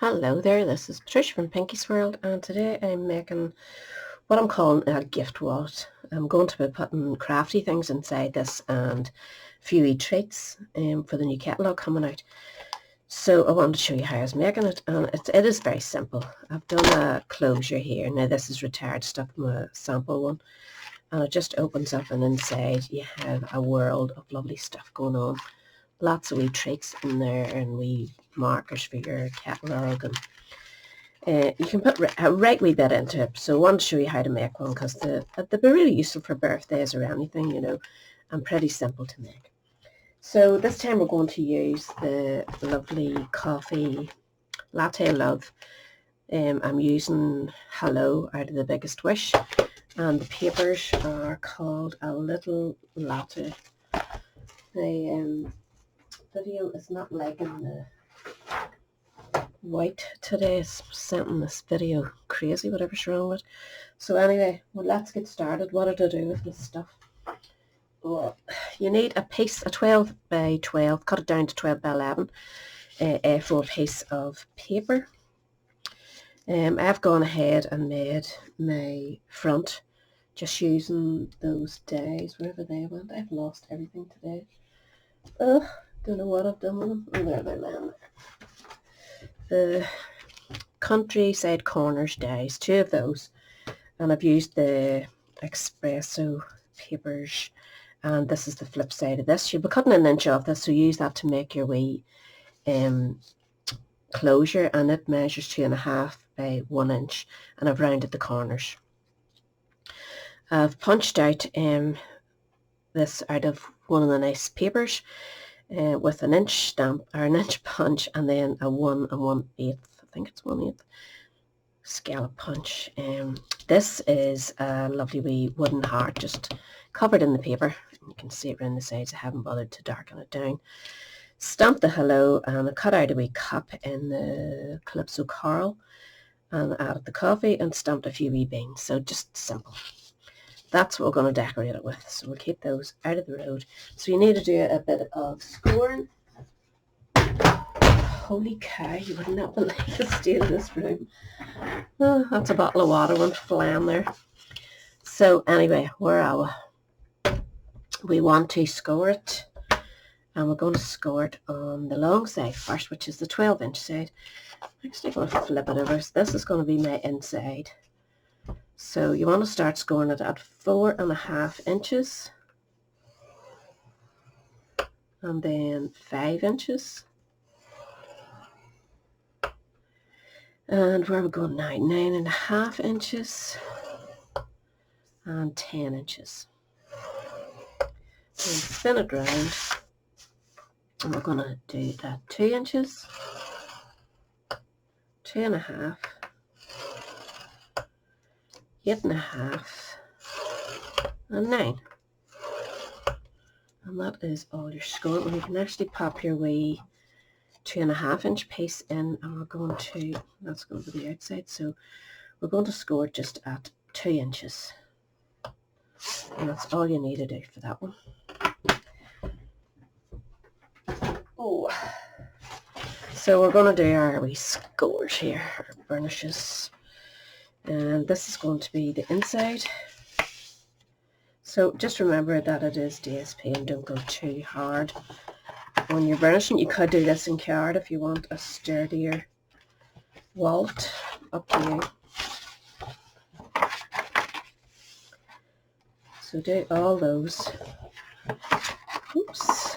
Hello there, this is Patricia from Pinky's World, and today I'm making what I'm calling a gift wallet. I'm going to be putting crafty things inside this and a few wee treats for the new catalogue coming out. So I wanted to show you how I was making it, and it is very simple. I've done a closure here. Now this is retired stuff from a sample one, and it just opens up, and inside you have a world of lovely stuff going on. Lots of wee treats in there and wee markers for your catalogue, and you can put a right wee bit into it. So I want to show you how to make one because they'll be really useful for birthdays or anything, and pretty simple to make. So this time we're going to use the lovely coffee latte love. I'm using Hello out of The Biggest Wish, and the papers are called A Little Latte. The video is not liking the white today. Is sending this video crazy, whatever's wrong with it. So anyway, well, let's get started. What did I do with this stuff? Well, you need a piece, a 12 by 12, cut it down to 12 by 11, A4 piece of paper. I've gone ahead and made my front just using those dies, wherever they went. I've lost everything today. Ugh, don't know what I've done with them. Oh, there they land. The Countryside Corners dies, 2 of those, and I've used the espresso papers, and this is the flip side of this. You'll be cutting an inch off this, so use that to make your wee closure, and it measures 2.5 by 1 inch, and I've rounded the corners. I've punched out this out of one of the nice papers with an inch stamp or an inch punch, and then a 1 1/8, I think it's 1/8 scallop punch. This is a lovely wee wooden heart just covered in the paper. You can see it around the sides. I haven't bothered to darken it down. Stamped the hello, and I cut out a wee cup in the Calypso Coral and added the coffee and stamped a few wee beans. So just simple. That's what we're going to decorate it with. So we'll keep those out of the road. So you need to do a bit of scoring. Holy cow, you would not believe the state of this room. Oh, that's a bottle of water went flying there. So anyway, where are we? We want to score it, and we're going to score it on the long side first, which is the 12-inch side. I'm actually going to flip it over. So this is going to be my inside. So you want to start scoring it at 4.5 inches, and then 5 inches. And where are we going now? 9.5 inches and 10 inches. And spin it round, and we're going to do that 2 inches, 2.5, 8.5, and 9. And that is all your score. And you can actually pop your wee 2.5 inch piece in, and we're going to, that's going to be the outside, so we're going to score just at 2 inches. And that's all you need to do for that one. Oh, so we're going to do our wee scores here, our burnishes. And this is going to be the inside. So just remember that it is DSP, and don't go too hard when you're burnishing. You could do this in card if you want a sturdier wallet, up to you. So do all those. Oops,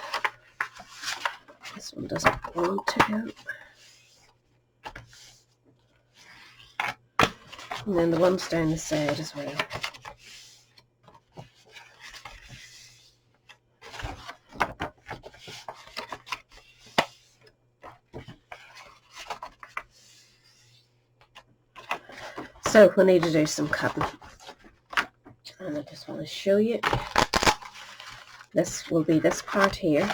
this one doesn't want to go. And then the ones down the side as well. So we need to do some cutting, and I just want to show you. This will be this part here.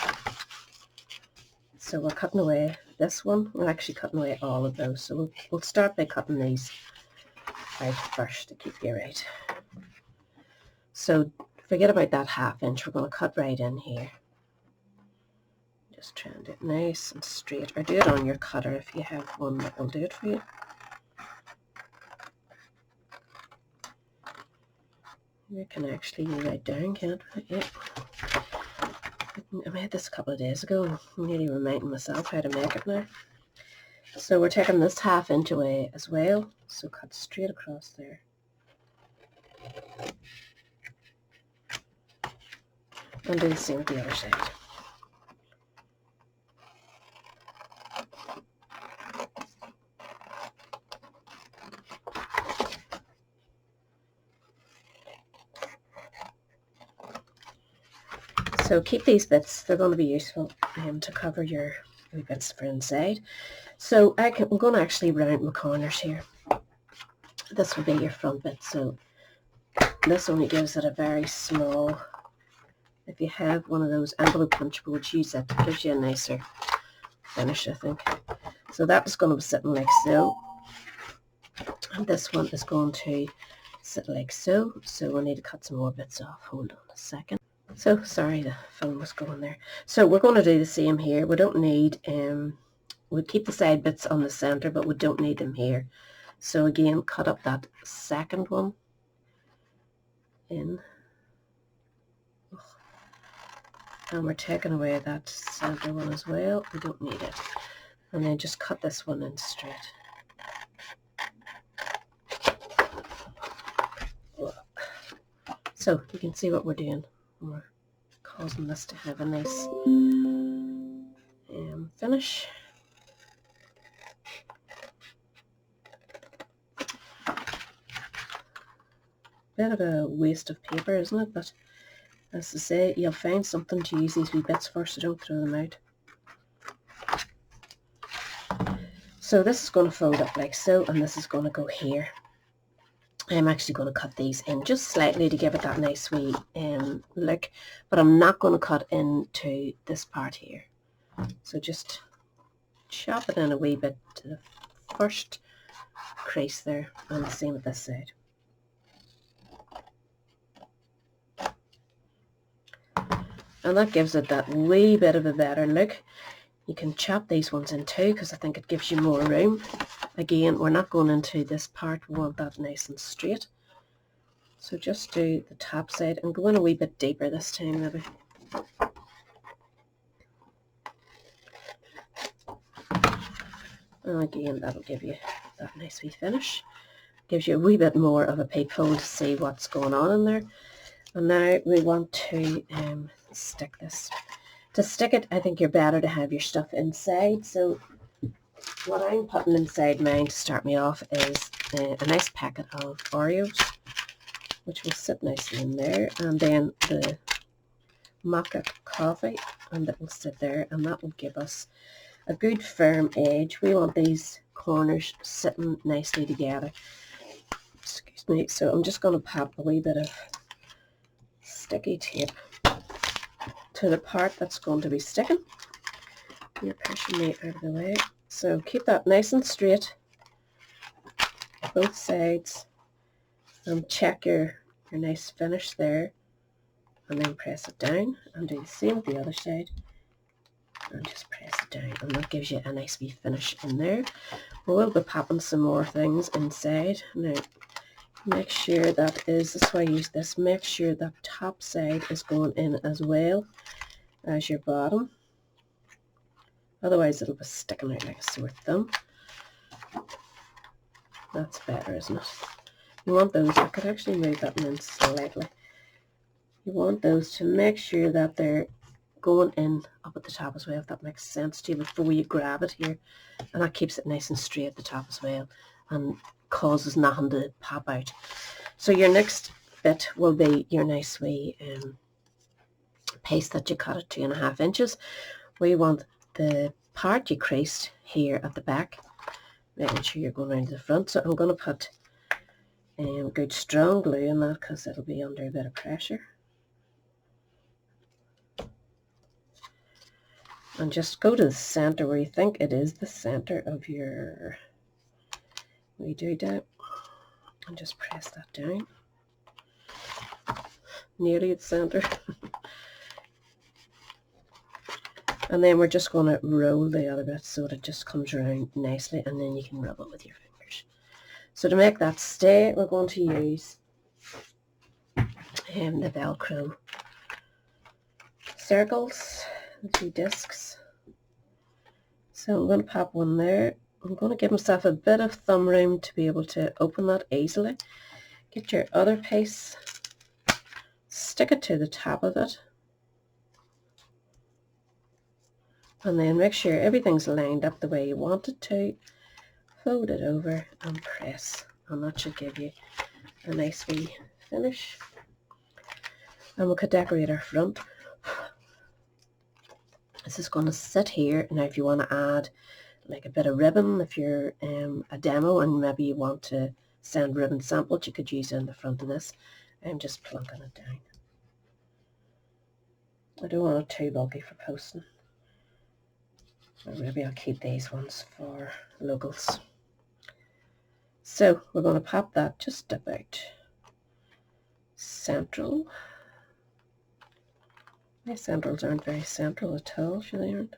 So we're cutting away this one. We're actually cutting away all of those. So we'll start by cutting these out first to keep you right. So forget about that 1/2 inch. We're going to cut right in here. Just try and do it nice and straight, or do it on your cutter if you have one that will do it for you. You can actually write down, can't I? Yeah. I made this a couple of days ago and I'm nearly reminding myself how to make it now. So we're taking this 1/2 inch away as well, so cut straight across there. And do the same with the other side. So keep these bits, they're going to be useful to cover your wee bits for inside. So I'm going to actually round my corners here. This will be your front bit, so this only gives it a very small, if you have one of those envelope punch boards, use it, it gives you a nicer finish, I think. So that was going to be sitting like so, and this one is going to sit like so, so we'll need to cut some more bits off. Hold on a second. So, sorry, the phone was going there. So we're going to do the same here. We don't need, we'll keep the side bits on the centre, but we don't need them here. So again, cut up that second one in. And we're taking away that centre one as well. We don't need it. And then just cut this one in straight. So you can see what we're doing. We're causing this to have a nice finish. Bit of a waste of paper, isn't it? But as I say, you'll find something to use these wee bits for, so don't throw them out. So this is going to fold up like so, and this is going to go here. I'm actually going to cut these in just slightly to give it that nice wee look, but I'm not going to cut into this part here. So just chop it in a wee bit to the first crease there, and the same with this side. And that gives it that wee bit of a better look. You can chop these ones in too, because I think it gives you more room. Again, we're not going into this part, we want that nice and straight. So just do the top side and go in a wee bit deeper this time maybe. And again, that'll give you that nice wee finish. Gives you a wee bit more of a peephole to see what's going on in there. And now we want to stick this. To stick it, I think you're better to have your stuff inside. So what I'm putting inside mine to start me off is a nice packet of Oreos, which will sit nicely in there, and then the mocha coffee, and that will sit there, and that will give us a good firm edge. We want these corners sitting nicely together. Excuse me. So I'm just going to pop a wee bit of sticky tape to the part that's going to be sticking. You're pushing me out of the way. So keep that nice and straight, both sides, and check your nice finish there, and then press it down, and do the same with the other side, and just press it down, and that gives you a nice wee finish in there. We will be popping some more things inside. Now, make sure that's why I use this, make sure that top side is going in as well as your bottom. Otherwise it'll be sticking out like a sore thumb. That's better, isn't it? You want those, I could actually move that in slightly. You want those to make sure that they're going in up at the top as well, if that makes sense to you, before you grab it here. And that keeps it nice and straight at the top as well, and causes nothing to pop out. So your next bit will be your nice wee piece that you cut at 2.5 inches. We want the part you creased here at the back, making sure you're going around to the front. So I'm going to put good strong glue in that, because it'll be under a bit of pressure. And just go to the centre where you think it is the centre of your wee doodad, and just press that down. Nearly at the centre. And then we're just going to roll the other bit so that it just comes around nicely, and then you can rub it with your fingers. So to make that stay, we're going to use the Velcro circles, the 2 discs. So I'm going to pop one there. I'm going to give myself a bit of thumb room to be able to open that easily. Get your other piece, stick it to the top of it, and then make sure everything's lined up the way you want it to. Fold it over and press, and that should give you a nice wee finish. And we could decorate our front. This is going to sit here. Now if you want to add like a bit of ribbon, if you're a demo and maybe you want to send ribbon samples, you could use it in the front of this. I'm just plunking it down. I don't want it too bulky for posting. Or maybe I'll keep these ones for locals. So we're going to pop that just about central. My centrals aren't very central at all, sure they aren't.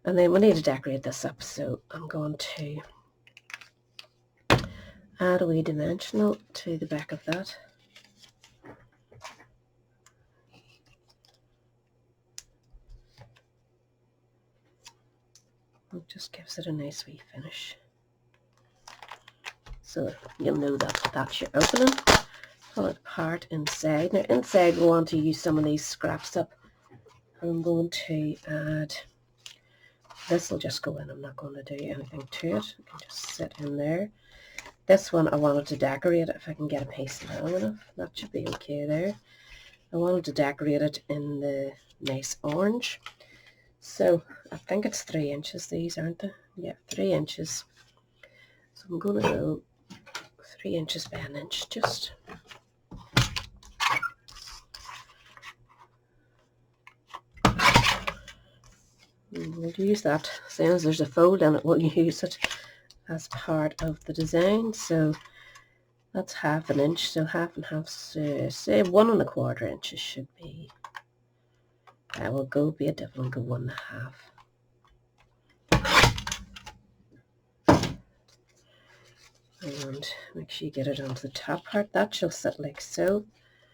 And then we need to decorate this up, so I'm going to add a wee dimensional to the back of that. It just gives it a nice wee finish. So you'll know that that's your opening. Pull it apart inside. Now inside we want to use some of these scraps up. I'm going to add, this will just go in, I'm not going to do anything to it. It can just sit in there. This one I wanted to decorate it if I can get a piece long enough. That should be okay there. I wanted to decorate it in the nice orange. So I think it's 3 inches these, aren't they? Yeah, 3 inches. So I'm going to go 3 inches by an inch just. We'll use that, seeing as there's a fold in it, we'll use it as part of the design. So that's 1/2 inch, so 1/2 and 1/2, say 1 1/4 inches should be. I will go be a devil and go 1 1/2. And make sure you get it onto the top part. That shall sit like so.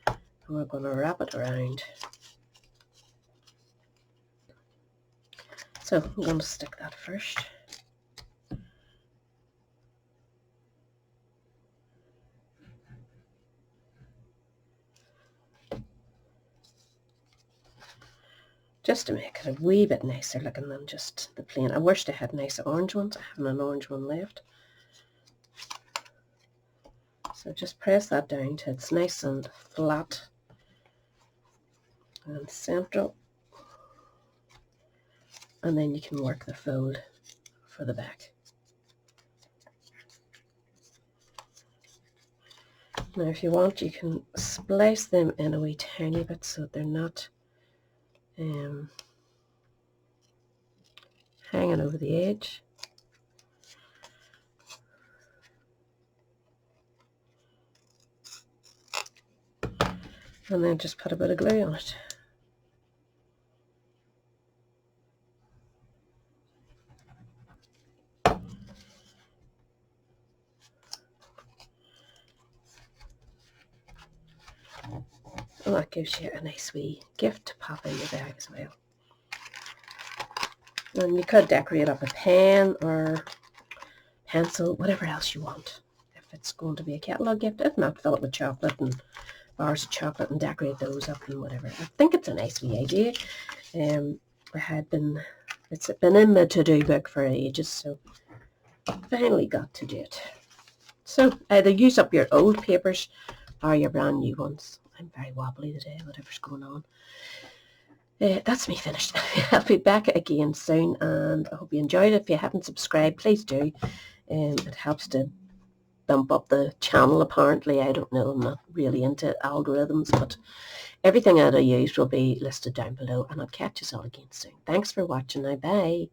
And we're going to wrap it around. So I'm going to stick that first. Just to make it a wee bit nicer looking than just the plain. I wish they had nice orange ones. I haven't an orange one left. So just press that down till it's nice and flat and central. And then you can work the fold for the back. Now if you want, you can splice them in a wee tiny bit so they're not hanging over the edge. And then just put a bit of glue on it. And that gives you a nice wee gift to pop in your bag as well. And you could decorate up a pen or pencil, whatever else you want. If it's going to be a catalogue gift, if not, fill it with chocolate and bars of chocolate and decorate those up and whatever. I think it's a nice wee idea. It's been in my to-do book for ages, so finally got to do it. So either use up your old papers or your brand new ones. I'm very wobbly today, whatever's going on. That's me finished. I'll be back again soon, and I hope you enjoyed it. If you haven't subscribed, please do. It helps to bump up the channel, apparently. I don't know, I'm not really into algorithms, but everything that I use will be listed down below, and I'll catch you all again soon. Thanks for watching now. Bye.